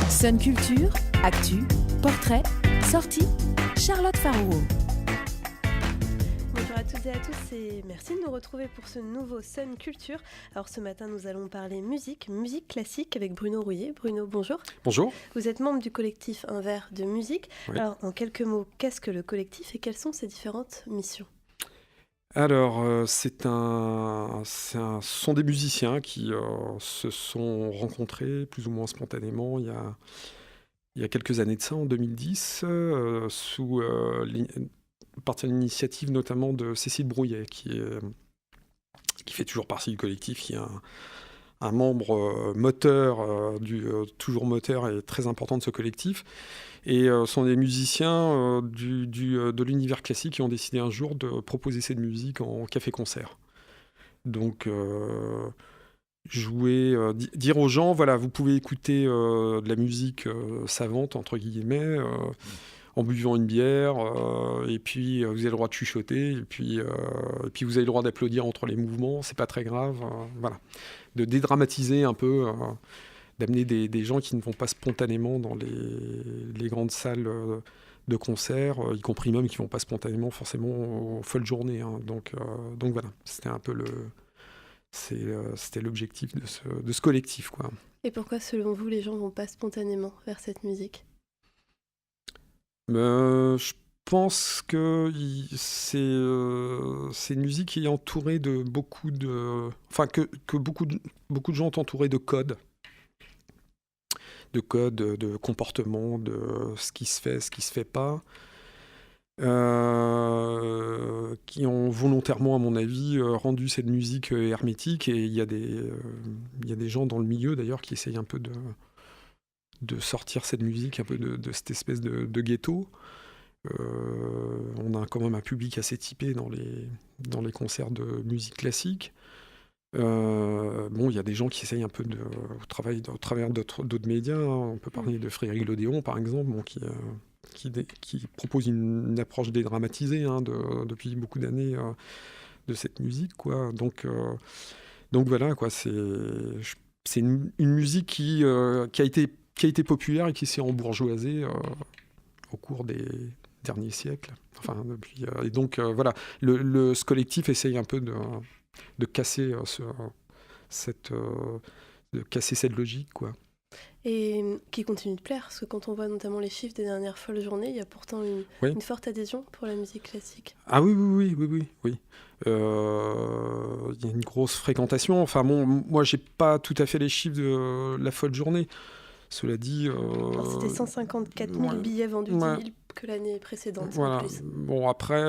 Sun Culture, actu, portrait, sortie, Charlotte Farouot. Bonjour à toutes et à tous et merci de nous retrouver pour ce nouveau Sun Culture. Alors ce matin nous allons parler musique classique avec Bruno Rouillet. Bruno, bonjour. Bonjour. Vous êtes membre du collectif Un verre de musique. Oui. Alors en quelques mots, qu'est-ce que le collectif et quelles sont ses différentes missions ? Alors, ce sont des musiciens qui se sont rencontrés plus ou moins spontanément il y a quelques années de ça, en 2010, à partir de l'initiative notamment de Cécile Brouillet, qui fait toujours partie du collectif, qui est un membre moteur, toujours moteur et très important de ce collectif. Et sont des musiciens de l'univers classique qui ont décidé un jour de proposer cette musique en café-concert. Donc, dire aux gens, voilà, vous pouvez écouter de la musique savante, entre guillemets, en buvant une bière, et puis vous avez le droit de chuchoter, et puis vous avez le droit d'applaudir entre les mouvements, c'est pas très grave, voilà. De dédramatiser un peu, d'amener des gens qui ne vont pas spontanément dans les grandes salles de concert, y compris même qui ne vont pas spontanément forcément aux folles journées. Hein. Donc voilà, c'était un peu c'était l'objectif de ce collectif, quoi. Et pourquoi selon vous les gens ne vont pas spontanément vers cette musique ? Je pense que c'est une musique qui est entourée de beaucoup de... Enfin, que beaucoup de gens ont entouré de codes, de comportement, de ce qui se fait pas, qui ont volontairement, à mon avis, rendu cette musique hermétique. Et il y a des gens dans le milieu, d'ailleurs, qui essayent un peu de sortir cette musique un peu de cette espèce de ghetto. On a quand même un public assez typé dans les concerts de musique classique. Il y a des gens qui essayent un peu au travers d'autres médias. Hein. On peut parler de Frédéric Lodéon, par exemple, qui propose une approche dédramatisée depuis beaucoup d'années de cette musique, quoi. Donc voilà, quoi. C'est une musique qui a été populaire et qui s'est embourgeoisée au cours des derniers siècles. Enfin, depuis, et donc voilà, ce collectif essaye un peu de casser cette logique, quoi. Et qui continue de plaire, parce que quand on voit notamment les chiffres des dernières folles journées, il y a pourtant une forte adhésion pour la musique classique. Ah oui. Il y a une grosse fréquentation. Enfin bon, moi j'ai pas tout à fait les chiffres de la folle journée. Cela dit... C'était 154 000 billets vendus, 10 000 que l'année précédente. Voilà. En plus. Bon, après,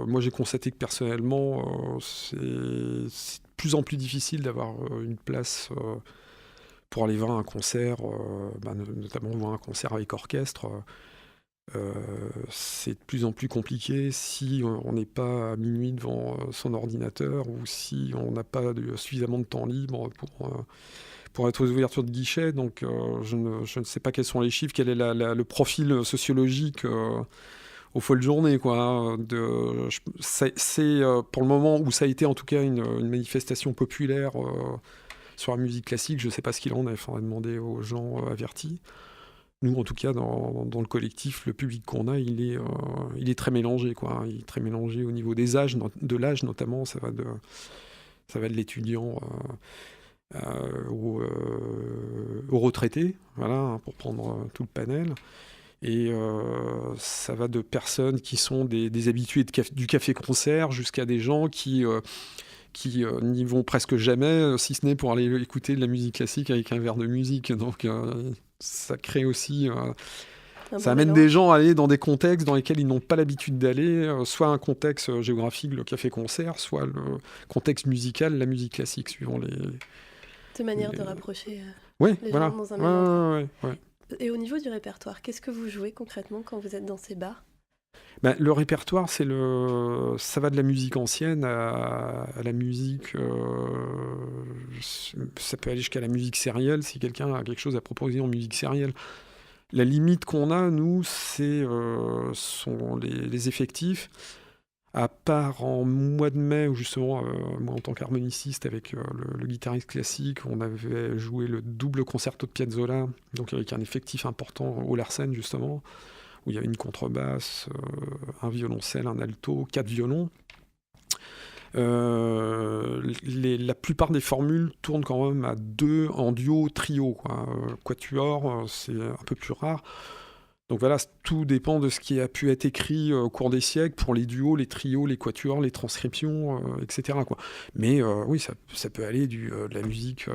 moi j'ai constaté que personnellement, c'est de plus en plus difficile d'avoir une place pour aller voir un concert, notamment voir un concert avec orchestre. C'est de plus en plus compliqué si on n'est pas à minuit devant son ordinateur ou si on n'a pas suffisamment de temps libre pour être aux ouvertures de guichet. Donc je ne sais pas quels sont les chiffres, quel est le profil sociologique aux folles journées, quoi. C'est pour le moment où ça a été en tout cas une manifestation populaire sur la musique classique. Je ne sais pas ce qu'il en est, il faudrait demander aux gens avertis. Nous, en tout cas, dans le collectif, le public qu'on a, il est très mélangé, quoi. Il est très mélangé au niveau des âges, de l'âge notamment. Ça va de l'étudiant aux retraités, voilà, hein, pour prendre tout le panel. Et ça va de personnes qui sont des habitués du café-concert jusqu'à des gens qui n'y vont presque jamais, si ce n'est pour aller écouter de la musique classique avec un verre de musique. Donc ça crée aussi... ça amène des gens à aller dans des contextes dans lesquels ils n'ont pas l'habitude d'aller, soit un contexte géographique, le café-concert, soit le contexte musical, la musique classique, suivant les... De manière de rapprocher les voilà. gens dans un même endroit. Ouais. Et au niveau du répertoire, qu'est-ce que vous jouez concrètement quand vous êtes dans ces bars ? Le répertoire, ça va de la musique ancienne à la musique... ça peut aller jusqu'à la musique sérielle, si quelqu'un a quelque chose à proposer en musique sérielle. La limite qu'on a, nous, sont les effectifs. À part en mois de mai, où justement, moi en tant qu'harmoniciste avec le guitariste classique, on avait joué le double concerto de Piazzolla, donc avec un effectif important au Larsen justement, où il y avait une contrebasse, un violoncelle, un alto, 4 violons. La plupart des formules tournent quand même à 2 en duo, trio, quoi. Quatuor, c'est un peu plus rare. Donc voilà, tout dépend de ce qui a pu être écrit au cours des siècles pour les duos, les trios, les quatuors, les transcriptions, etc., quoi. Mais oui, ça peut aller de la musique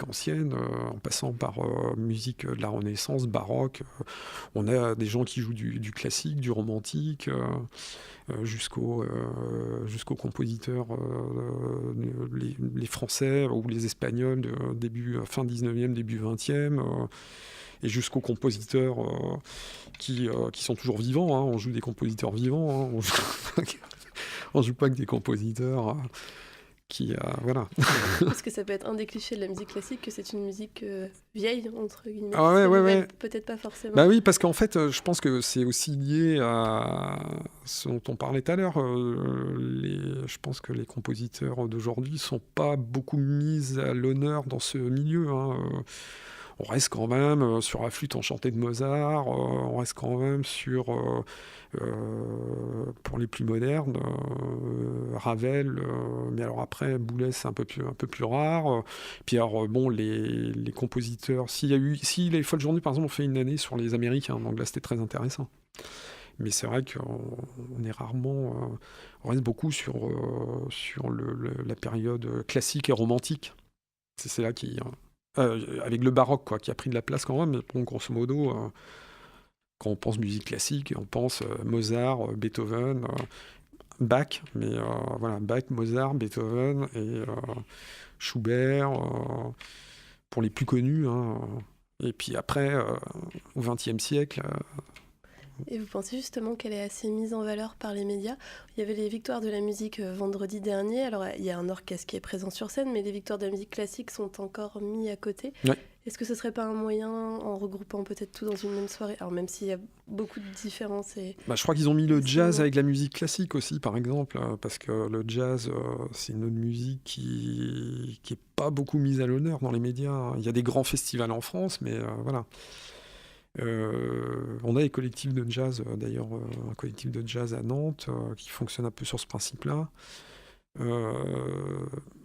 ancienne, en passant par musique de la Renaissance, baroque. On a des gens qui jouent du classique, du romantique, jusqu'aux compositeurs, les Français ou les Espagnols, fin 19e, début 20e. Et jusqu'aux compositeurs qui sont toujours vivants. Hein. On joue des compositeurs vivants. Hein. On joue pas que des compositeurs voilà. Parce que ça peut être un des clichés de la musique classique, que c'est une musique vieille, entre guillemets. Ah ouais. Peut-être pas forcément. Bah oui, parce qu'en fait, je pense que c'est aussi lié à ce dont on parlait tout à l'heure. Je pense que les compositeurs d'aujourd'hui sont pas beaucoup mis à l'honneur dans ce milieu. Hein. On reste quand même sur la flûte enchantée de Mozart, on reste quand même sur, pour les plus modernes, Ravel, mais alors après, Boulez, c'est un peu plus rare. Puis alors, bon, les compositeurs, si les Folles Journées, par exemple, ont fait une année sur les Américains, donc là, c'était très intéressant. Mais c'est vrai qu'on est rarement... on reste beaucoup sur la période classique et romantique. C'est là qui... avec le baroque, quoi, qui a pris de la place quand même, mais bon, grosso modo, quand on pense musique classique, on pense Mozart, Beethoven, Bach, mais voilà, Bach, Mozart, Beethoven et Schubert, pour les plus connus, hein. Et puis après, au XXe siècle... Et vous pensez justement qu'elle est assez mise en valeur par les médias? Il y avait les Victoires de la musique vendredi dernier. Alors, il y a un orchestre qui est présent sur scène, mais les Victoires de la musique classique sont encore mis à côté. Ouais. Est-ce que ce serait pas un moyen, en regroupant peut-être tout dans une même soirée? Alors, même s'il y a beaucoup de différences. Je crois qu'ils ont mis le jazz avec la musique classique aussi, par exemple, parce que le jazz, c'est une autre musique qui est pas beaucoup mise à l'honneur dans les médias. Il y a des grands festivals en France, mais voilà. On a des collectifs de jazz, d'ailleurs un collectif de jazz à Nantes qui fonctionne un peu sur ce principe-là.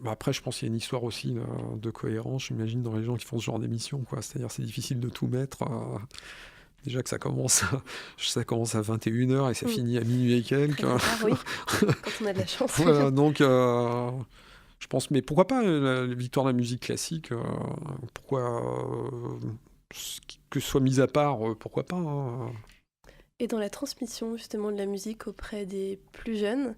Après, je pense qu'il y a une histoire aussi de cohérence, j'imagine, dans les gens qui font ce genre d'émission, quoi. C'est-à-dire c'est difficile de tout mettre. Déjà que ça commence à 21h et ça finit à minuit et quelques. Tard, oui, quand on a de la chance. Voilà, donc je pense, mais pourquoi pas la victoire de la musique classique, pourquoi que ce soit mis à part, pourquoi pas, hein. Et dans la transmission justement de la musique auprès des plus jeunes,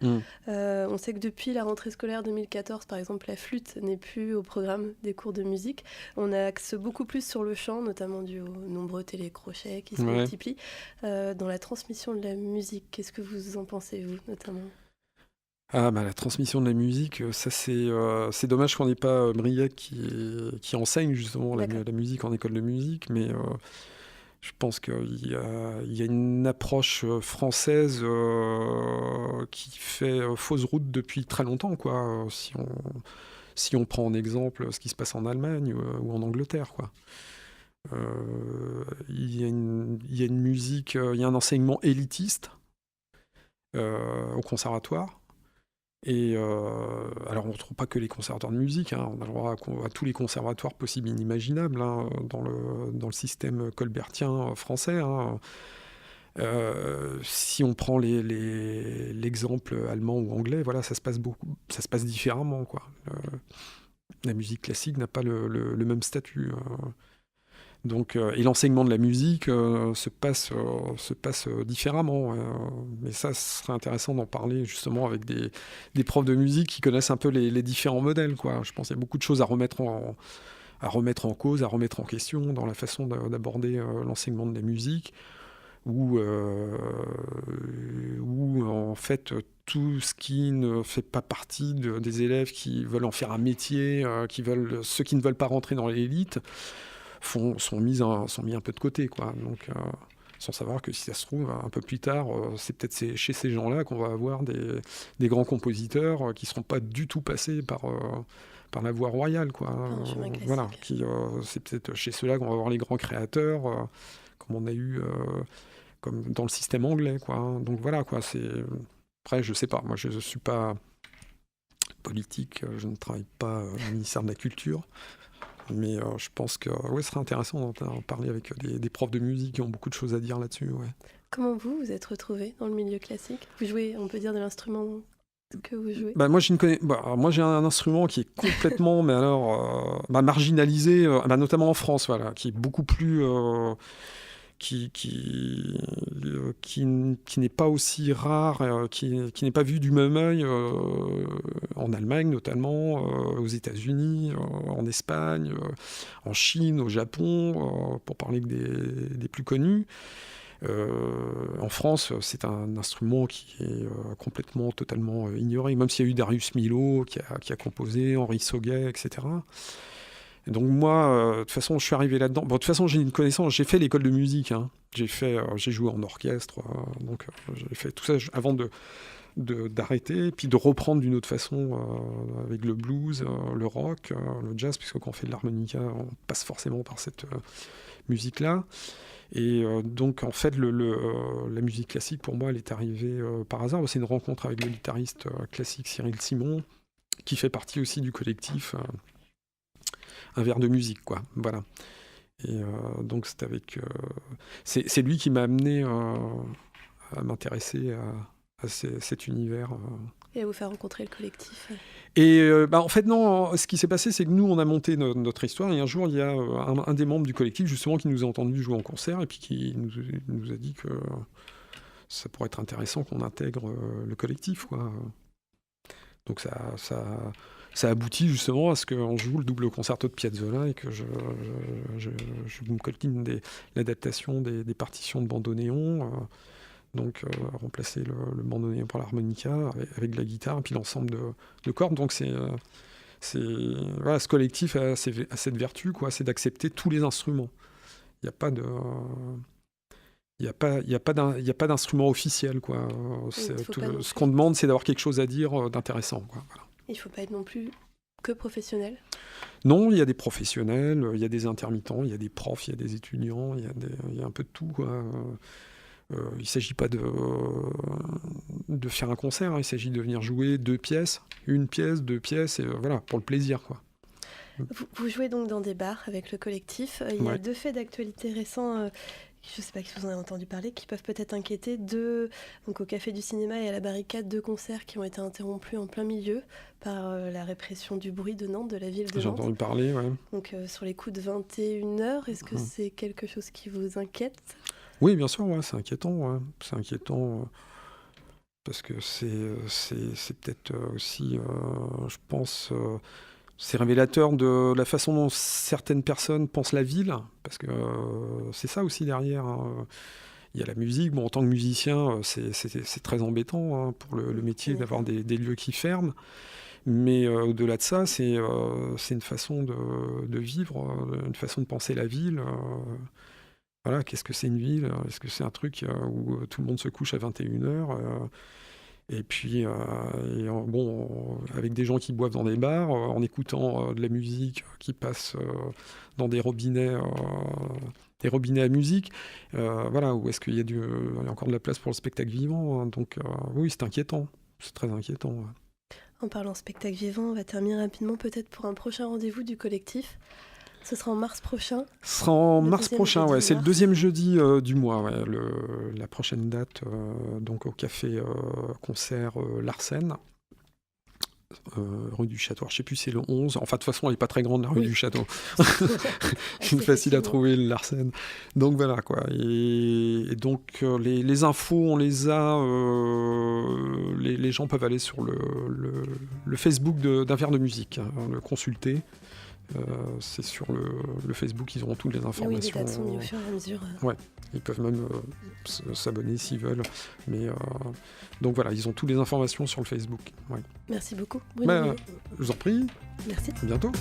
on sait que depuis la rentrée scolaire 2014, par exemple, la flûte n'est plus au programme des cours de musique. On axe beaucoup plus sur le chant, notamment dû aux nombreux télécrochets qui se multiplient. Dans la transmission de la musique, qu'est-ce que vous en pensez, vous, notamment ? La transmission de la musique, ça c'est dommage qu'on n'ait pas Briec qui enseigne justement la musique en école de musique, mais je pense qu'il y a une approche française qui fait fausse route depuis très longtemps, quoi. Si on prend en exemple ce qui se passe en Allemagne ou en Angleterre, quoi. Il y a une musique, il y a un enseignement élitiste au conservatoire. Et alors on ne retrouve pas que les conservatoires de musique, hein, on a le droit à tous les conservatoires possibles et inimaginables, hein, dans le système colbertien français, hein. Si on prend l'exemple allemand ou anglais, voilà, ça se passe différemment, quoi. La musique classique n'a pas le même statut. Donc, et l'enseignement de la musique se passe différemment. Mais ça, ce serait intéressant d'en parler justement avec des profs de musique qui connaissent un peu les différents modèles, quoi. Je pense qu'il y a beaucoup de choses à remettre en cause, à remettre en question dans la façon d'aborder l'enseignement de la musique, où en fait tout ce qui ne fait pas partie des élèves qui veulent en faire un métier, ceux qui ne veulent pas rentrer dans l'élite, sont mis un peu de côté, quoi. Donc sans savoir que si ça se trouve, un peu plus tard, c'est peut-être chez ces gens-là qu'on va avoir des grands compositeurs qui ne seront pas du tout passés par la voie royale, quoi. Voilà, c'est peut-être chez ceux-là qu'on va avoir les grands créateurs, comme on a eu comme dans le système anglais, quoi. Donc voilà, quoi. Après, je sais pas. Moi, je suis pas politique. Je ne travaille pas au ministère de la Culture. Mais je pense que ce serait intéressant d'en parler avec des profs de musique qui ont beaucoup de choses à dire là-dessus. Ouais. Comment vous êtes retrouvé dans le milieu classique ? Vous jouez, on peut dire, de l'instrument que vous jouez ? Moi, j'ai un instrument qui est complètement marginalisé, notamment en France, voilà, qui est beaucoup plus... qui n'est pas aussi rare, qui n'est pas vu du même œil en Allemagne notamment, aux États-Unis, en Espagne, en Chine, au Japon, pour parler des plus connus. En France, c'est un instrument qui est totalement ignoré, même s'il y a eu Darius Milhaud qui a composé, Henri Sauguet, etc. Et donc moi, de toute façon, je suis arrivé là-dedans. Bon, de toute façon, j'ai une connaissance. J'ai fait l'école de musique. Hein. J'ai joué en orchestre. Donc j'ai fait tout ça avant d'arrêter, puis de reprendre d'une autre façon avec le blues, le rock, le jazz, puisque quand on fait de l'harmonica, on passe forcément par cette musique-là. Et donc, en fait, la musique classique, pour moi, elle est arrivée par hasard. C'est une rencontre avec le guitariste classique Cyril Simon, qui fait partie aussi du collectif Un verre de musique, quoi. Voilà. Et donc, c'est lui qui m'a amené à m'intéresser à cet univers. Et à vous faire rencontrer le collectif. Et en fait, non, ce qui s'est passé, c'est que nous, on a monté notre histoire, et un jour, il y a un des membres du collectif, justement, qui nous a entendu jouer en concert, et puis qui nous a dit que ça pourrait être intéressant qu'on intègre le collectif, quoi. Donc ça aboutit justement à ce qu'on joue le double concerto de Piazzolla et que je me coltine l'adaptation des partitions de bandoneon. Donc remplacer le bandoneon par l'harmonica avec de la guitare et puis l'ensemble de cordes. Donc ce collectif a cette vertu, quoi, c'est d'accepter tous les instruments. Il n'y a pas de... Il n'y a pas d'instrument officiel, quoi. Ce qu'on demande, c'est d'avoir quelque chose à dire d'intéressant, quoi. Voilà. Il ne faut pas être non plus que professionnel ? Non, il y a des professionnels, il y a des intermittents, il y a des profs, il y a des étudiants, il y a un peu de tout, quoi. Il ne s'agit pas de faire un concert, hein. Il s'agit de venir jouer 2 pièces, 1 pièce, 2 pièces, et voilà, pour le plaisir, quoi. Vous jouez donc dans des bars avec le collectif. Il y a 2 faits d'actualité récents, je ne sais pas si vous en avez entendu parler, qui peuvent peut-être inquiéter. Donc au Café du Cinéma et à la Barricade, 2 concerts qui ont été interrompus en plein milieu par la répression du bruit de Nantes, de la ville de Nantes. J'ai entendu parler, ouais. Donc sur les coups de 21h, est-ce que c'est quelque chose qui vous inquiète ? Oui, bien sûr, ouais, c'est inquiétant. Ouais. C'est inquiétant parce que c'est peut-être aussi, je pense... c'est révélateur de la façon dont certaines personnes pensent la ville, parce que c'est ça aussi derrière. Hein. Il y a la musique. Bon, en tant que musicien, c'est très embêtant, hein, pour le métier d'avoir des lieux qui ferment. Mais au-delà de ça, c'est une façon de vivre, une façon de penser la ville. Voilà, qu'est-ce que c'est une ville ? Est-ce que c'est un truc où tout le monde se couche à 21h et puis, avec des gens qui boivent dans des bars, en écoutant de la musique qui passe dans des robinets à musique, voilà, où est-ce qu'il y a encore de la place pour le spectacle vivant, hein. Donc oui, c'est inquiétant, c'est très inquiétant. Ouais. En parlant spectacle vivant, on va terminer rapidement peut-être pour un prochain rendez-vous du collectif. Ce sera en mars prochain. Ce sera en mars prochain, ouais. C'est le 2e jeudi du mois, ouais. La prochaine date, donc au café concert Larsen, rue du Château. Je ne sais plus si c'est le 11. Enfin, de toute façon, elle n'est pas très grande, la rue du Château. C'est facile à trouver, le Larsen. Donc voilà, quoi. Et donc, les infos, on les a. Les gens peuvent aller sur le Facebook d'Un verre de musique, hein, le consulter. C'est sur le Facebook, ils auront toutes les informations. Oui, les dates sont mises au fur et à mesure. Ouais, ils peuvent même s'abonner s'ils veulent. Mais donc voilà, ils ont toutes les informations sur le Facebook. Ouais. Merci beaucoup. Je vous en prie. Merci. À bientôt.